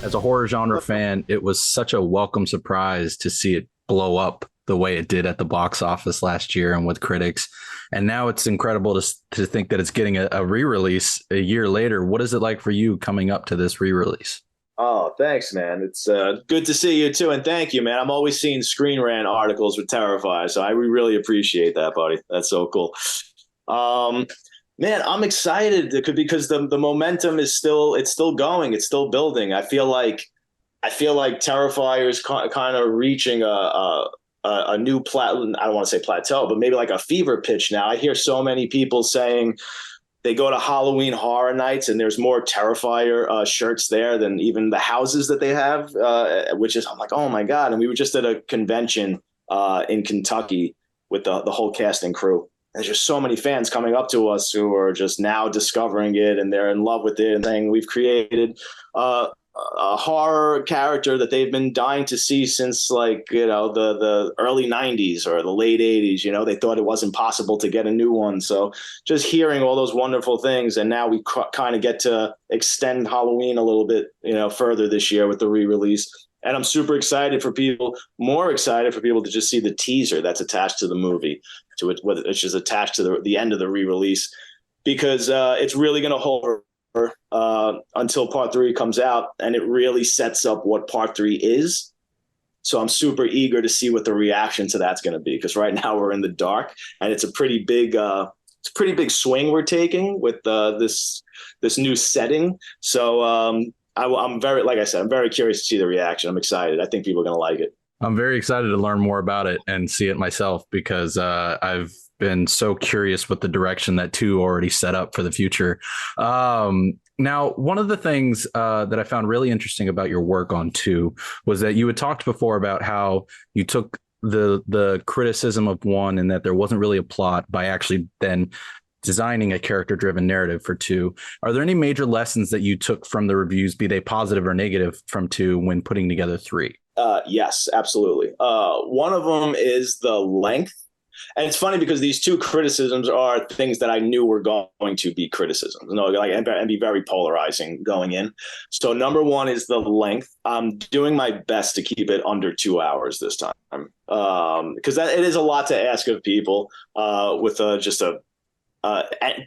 As a horror genre fan, it was such a welcome surprise to see it blow up the way it did at the box office last year and with critics. And now it's incredible to think that it's getting a re-release a year later. What is it like for you coming up to this re-release? Oh, thanks, man. It's good to see you too, and thank you, man. I'm always seeing ScreenRant articles with Terrifier, so I really appreciate that, buddy. That's so cool. Um, Man, I'm excited because the momentum is still going, it's still building. I feel like Terrifier is kind of reaching a new I don't want to say plateau, but maybe like a fever pitch now. I hear so many people saying they go to Halloween Horror Nights and there's more Terrifier shirts there than even the houses that they have, which is, I'm like, oh my God. And we were just at a convention in Kentucky with the whole cast and crew. There's just so many fans coming up to us who are just now discovering it and they're in love with it and saying we've created a horror character that they've been dying to see since, like, the early 90s or the late 80s. They thought it wasn't possible to get a new one. So just hearing all those wonderful things, and now we kind of get to extend Halloween a little bit further this year with the re-release. And I'm super excited for people, more excited for people to just see the teaser that's attached to the movie, to it, which is attached to the end of the re-release, because it's really going to hold until part three comes out, and it really sets up what part three is. So I'm super eager to see what the reaction to that's going to be, because right now we're in the dark, and it's a pretty big swing we're taking with this new setting. So I'm very, like I said, I'm very curious to see the reaction. I'm excited. I think people are going to like it. I'm very excited to learn more about it and see it myself because I've been so curious with the direction that two already set up for the future. Now, one of the things that I found really interesting about your work on two was that you had talked before about how you took the criticism of one and that there wasn't really a plot by actually then designing a character-driven narrative for two. Are there any major lessons that you took from the reviews, be they positive or negative, from two when putting together three? Yes, absolutely. One of them is the length. And it's funny because these two criticisms are things that I knew were going to be criticisms, and be very polarizing going in. So number one is the length. I'm doing my best to keep it under 2 hours this time, because it is a lot to ask of people with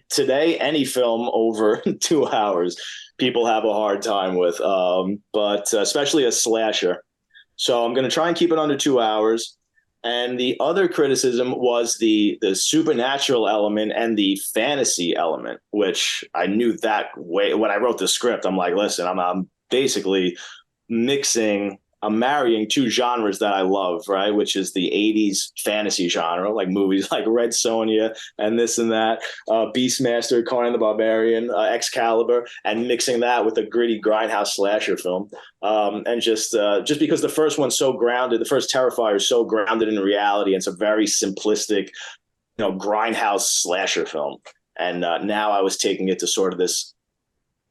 today, any film over 2 hours, people have a hard time with, but especially a slasher. So I'm going to try and keep it under 2 hours. And the other criticism was the supernatural element and the fantasy element, which I knew that way when I wrote the script. I'm like, listen, I'm basically I'm marrying two genres that I love, right? Which is the 80s fantasy genre, like movies like Red Sonja and this and that, Beastmaster, Conan the Barbarian, Excalibur, and mixing that with a gritty grindhouse slasher film. And just because the first one's so grounded, the first Terrifier is so grounded in reality, and it's a very simplistic, grindhouse slasher film. And now I was taking it to sort of this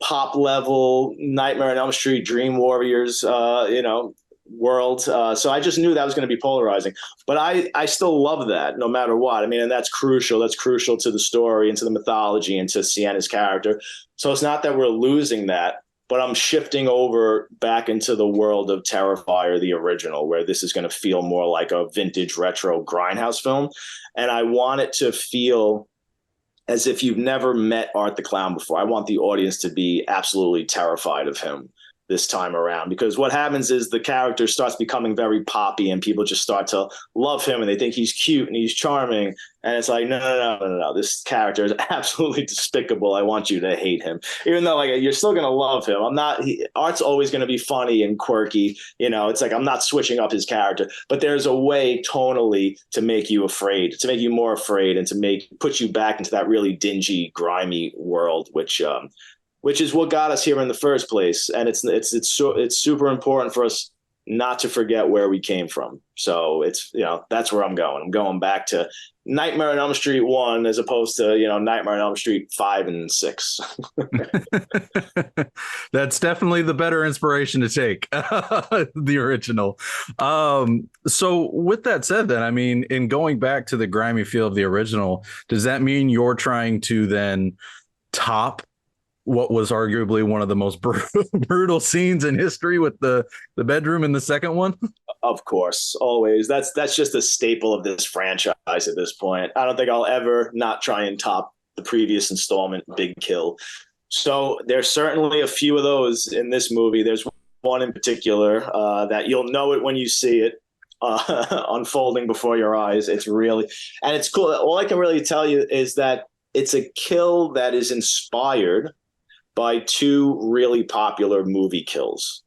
pop level Nightmare on Elm Street, Dream Warriors, world. So I just knew that was going to be polarizing, but I still love that no matter what. I mean, and that's crucial. That's crucial to the story and to the mythology and to Sienna's character. So it's not that we're losing that, but I'm shifting over back into the world of Terrifier, the original, where this is going to feel more like a vintage retro grindhouse film. And I want it to feel as if you've never met Art the Clown before. I want the audience to be absolutely terrified of him this time around, because what happens is the character starts becoming very poppy and people just start to love him and they think he's cute and he's charming. And it's like, no. This character is absolutely despicable. I want you to hate him, even though you're still going to love him. Art's always going to be funny and quirky. It's like, I'm not switching up his character, but there's a way tonally to make you afraid, to make you more afraid, and to put you back into that really dingy, grimy world, which is what got us here in the first place. And it's super important for us not to forget where we came from. So that's where I'm going. I'm going back to Nightmare on Elm Street 1 as opposed to, Nightmare on Elm Street 5 and 6. That's definitely the better inspiration to take, the original. So with that said, then, I mean, in going back to the grimy feel of the original, does that mean you're trying to then top what was arguably one of the most brutal scenes in history with the bedroom in the second one. Of course, always. That's just a staple of this franchise at this point. I don't think I'll ever not try and top the previous installment, Big Kill. So there's certainly a few of those in this movie. There's one in particular that you'll know it when you see it unfolding before your eyes. It's really, and it's cool. All I can really tell you is that it's a kill that is inspired by two really popular movie kills.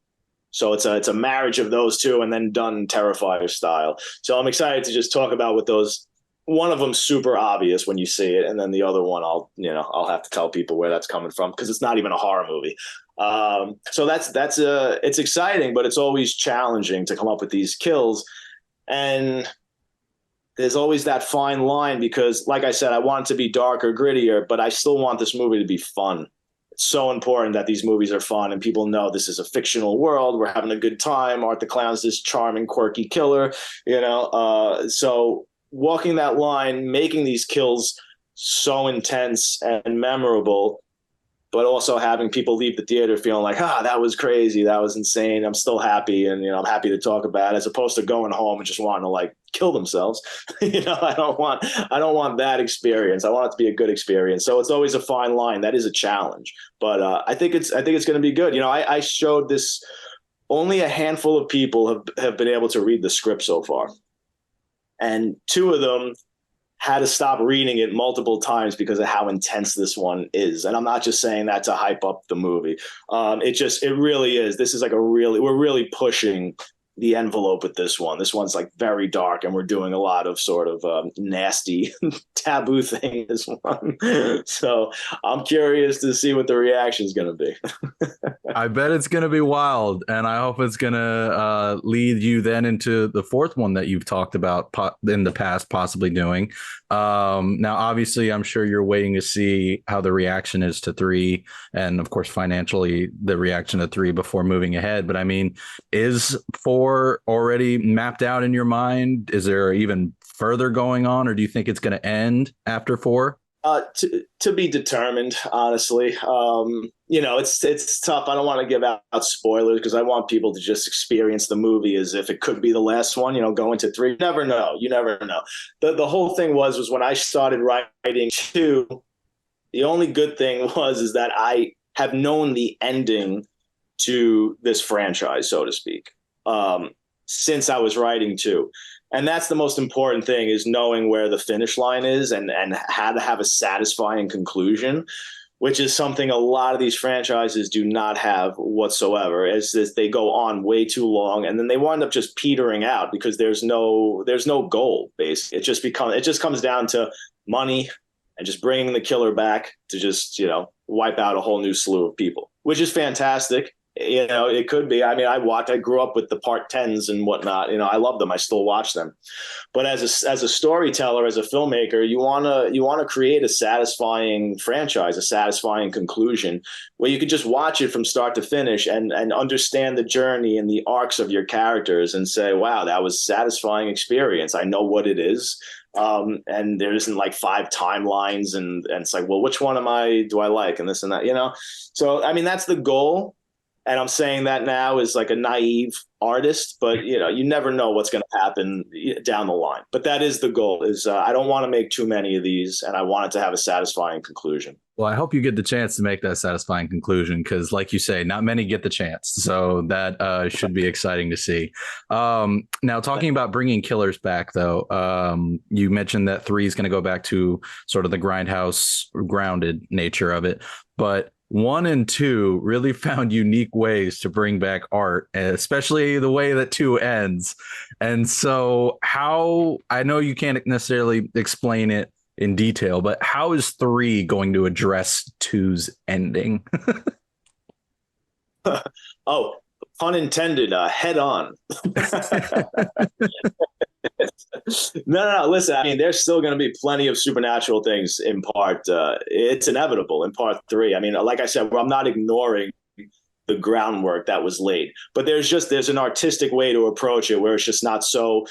So it's a marriage of those two and then done Terrifier style. So I'm excited to just talk about what those. One of them super obvious when you see it, and then the other one I'll have to tell people where that's coming from because it's not even a horror movie. So it's exciting, but it's always challenging to come up with these kills, and there's always that fine line because, like I said, I want it to be darker, grittier, but I still want this movie to be fun. It's so important that these movies are fun and people know this is a fictional world. We're having a good time. Art the Clown's this charming, quirky killer, so walking that line, making these kills so intense and memorable, but also having people leave the theater feeling like, that was crazy, that was insane. I'm still happy, and I'm happy to talk about it, as opposed to going home and just wanting to like kill themselves. I don't want that experience. I want it to be a good experience. So it's always a fine line. That is a challenge, but I think it's going to be good. I showed this. Only a handful of people have been able to read the script so far. And two of them had to stop reading it multiple times because of how intense this one is. And I'm not just saying that to hype up the movie. It really is. This is like we're really pushing the envelope with this one. This one's like very dark, and we're doing a lot of sort of nasty taboo thing this one. So I'm curious to see what the reaction is going to be. I bet it's going to be wild, and I hope it's going to lead you then into the fourth one that you've talked about in the past, possibly doing. Now, obviously, I'm sure you're waiting to see how the reaction is to 3, and of course, financially, the reaction to 3 before moving ahead. But I mean, is 4 already mapped out in your mind? Is there even further going on, or do you think it's going to end after 4? To be determined, honestly. It's tough. I don't want to give out spoilers because I want people to just experience the movie as if it could be the last one. Go into 3. You never know. The whole thing was when I started writing 2. The only good thing is that I have known the ending to this franchise, so to speak, since I was writing 2. And that's the most important thing, is knowing where the finish line is and how to have a satisfying conclusion, which is something a lot of these franchises do not have whatsoever, as they go on way too long, and then they wind up just petering out because there's no goal, basically. It just comes down to money and just bringing the killer back to just, wipe out a whole new slew of people, which is fantastic. It could be. I mean, I grew up with the Part 10s and whatnot. I love them. I still watch them. But as a storyteller, as a filmmaker, you wanna create a satisfying franchise, a satisfying conclusion where you could just watch it from start to finish and understand the journey and the arcs of your characters and say, wow, that was a satisfying experience. I know what it is. And there isn't like 5 timelines and it's like, well, which one do I like, and this and that, So, I mean, that's the goal. And I'm saying that now as like a naive artist, but you never know what's going to happen down the line. But that is the goal. I don't want to make too many of these, and I want it to have a satisfying conclusion. Well, I hope you get the chance to make that satisfying conclusion because, like you say, not many get the chance. So that should be exciting to see. Now, talking about bringing killers back, though, you mentioned that 3 is going to go back to sort of the grindhouse grounded nature of it. But 1 and 2 really found unique ways to bring back art, especially the way that 2 ends. And so I know you can't necessarily explain it in detail, but how is 3 going to address 2's ending? Oh, pun intended, head on. No. Listen, I mean, there's still going to be plenty of supernatural things in part. It's inevitable in part 3. I mean, like I said, I'm not ignoring the groundwork that was laid. But there's an artistic way to approach it where it's just not so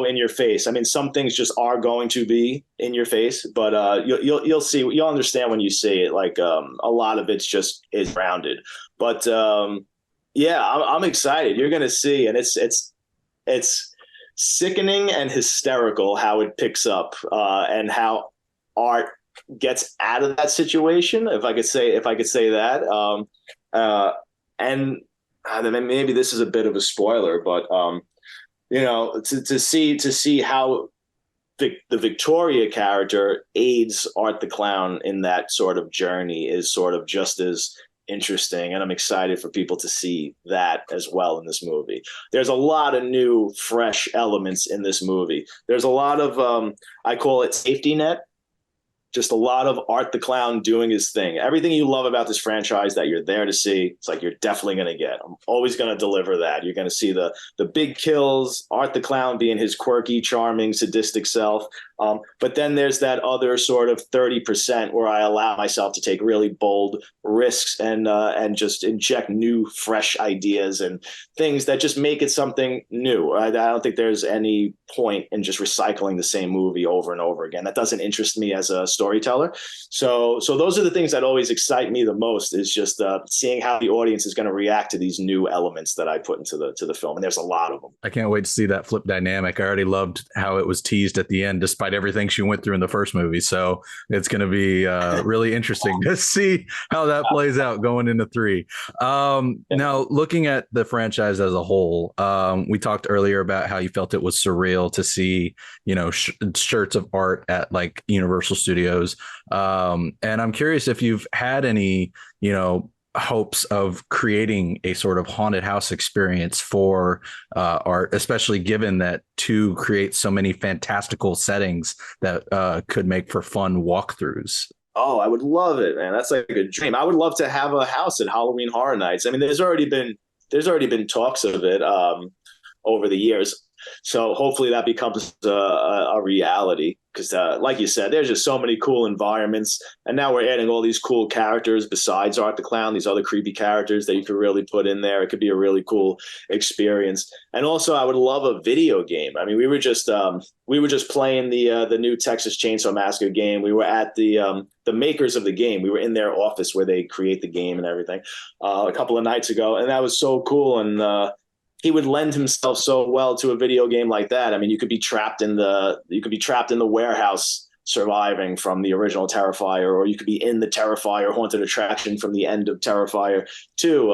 in your face. I mean, some things just are going to be in your face, but you'll see, you'll understand when you see it. Like a lot of it's just is grounded. But yeah, I'm excited. You're gonna see, and it's sickening and hysterical how it picks up and how art gets out of that situation, if I could say that. And maybe this is a bit of a spoiler, but to see how the Victoria character aids Art the Clown in that sort of journey is sort of just as interesting, and I'm excited for people to see that as well in this movie. There's a lot of new, fresh elements in this movie. There's a lot of I call it safety net. Just a lot of Art the Clown doing his thing. Everything you love about this franchise that you're there to see, it's like you're definitely going to get. I'm always going to deliver that. You're going to see the big kills, Art the Clown being his quirky, charming, sadistic self. But then there's that other sort of 30% where I allow myself to take really bold risks and just inject new, fresh ideas and things that just make it something new. I don't think there's any point in just recycling the same movie over and over again. That doesn't interest me as a storyteller. So those are the things that always excite me the most, is just seeing how the audience is going to react to these new elements that I put into the film. And there's a lot of them. I can't wait to see that flip dynamic. I already loved how it was teased at the end, despite everything she went through in the first movie. So it's going to be really interesting to see how that plays out going into 3. Now, looking at the franchise as a whole, we talked earlier about how you felt it was surreal to see, shirts of art at like Universal Studios. And I'm curious if you've had any, hopes of creating a sort of haunted house experience for art, especially given that 2 creates so many fantastical settings that could make for fun walkthroughs. Oh, I would love it, man. That's like a dream. I would love to have a house at Halloween Horror Nights. I mean, there's already been talks of it over the years. So hopefully that becomes a reality, because like you said, there's just so many cool environments. And now we're adding all these cool characters besides Art the Clown, these other creepy characters that you could really put in there. It could be a really cool experience. And also I would love a video game. I mean, we were just playing the new Texas Chainsaw Massacre game. We were at the makers of the game. We were in their office where they create the game and everything a couple of nights ago. And that was so cool. And he would lend himself so well to a video game like that. I mean, you could be trapped in the warehouse surviving from the original Terrifier, or you could be in the Terrifier haunted attraction from the end of Terrifier 2.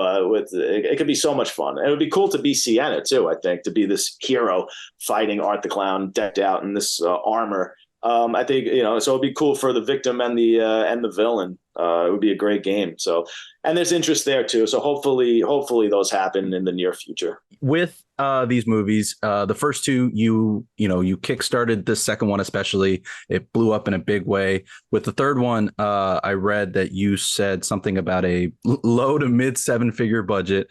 It could be so much fun. And it would be cool to be Sienna too, I think, to be this hero fighting Art the Clown decked out in this armor. I think, so it'd be cool for the victim and the villain. It would be a great game. So, and there's interest there too. So hopefully those happen in the near future. With these movies, the first 2, you kickstarted the second one, especially. It blew up in a big way. With the third one, I read that you said something about a low to mid 7-figure budget.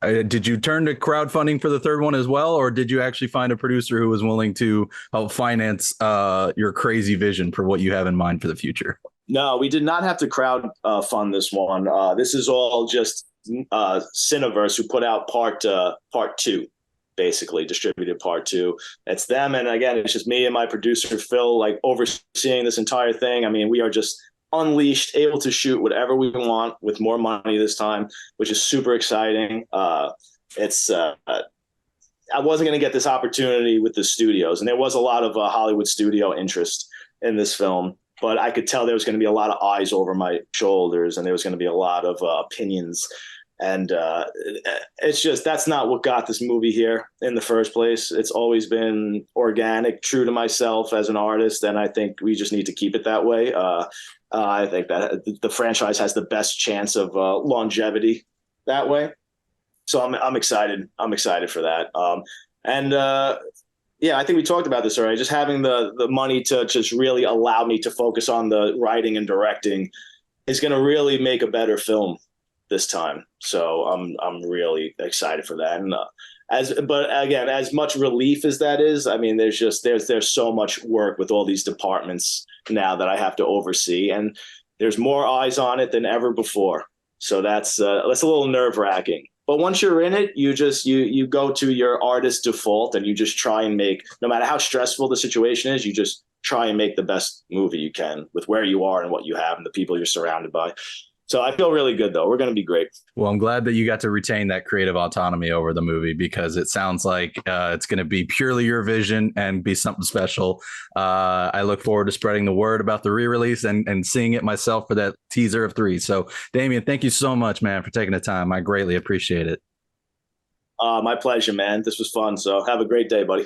Did you turn to crowdfunding for the third one as well, or did you actually find a producer who was willing to help finance your crazy vision for what you have in mind for the future? No, we did not have to crowd fund this one. This is all just Cineverse, who put out part 2, basically distributed part 2. It's them, and again, it's just me and my producer Phil, like overseeing this entire thing. I mean, we are just unleashed, able to shoot whatever we want with more money this time, which is super exciting. I wasn't going to get this opportunity with the studios, and there was a lot of Hollywood studio interest in this film, but I could tell there was going to be a lot of eyes over my shoulders, and there was going to be a lot of opinions. And it's just, that's not what got this movie here in the first place. It's always been organic, true to myself as an artist, and I think we just need to keep it that way. I think that the franchise has the best chance of longevity that way. So I'm excited. I'm excited for that. Yeah, I think we talked about this already. Just having the money to just really allow me to focus on the writing and directing is going to really make a better film this time. So I'm really excited for that. And but again, as much relief as that is, I mean, there's so much work with all these departments now that I have to oversee. And There's more eyes on it than ever before. So that's a little nerve wracking. But once you're in it, you go to your artist default and you just try and make, no matter how stressful the situation is, you just try and make the best movie you can with where you are and what you have and the people you're surrounded by. So I feel really good, though. We're going to be great. Well, I'm glad that you got to retain that creative autonomy over the movie, because it sounds like it's going to be purely your vision and be something special. I look forward to spreading the word about the re-release and seeing it myself for that teaser of 3. So, Damien, thank you so much, man, for taking the time. I greatly appreciate it. My pleasure, man. This was fun. So have a great day, buddy.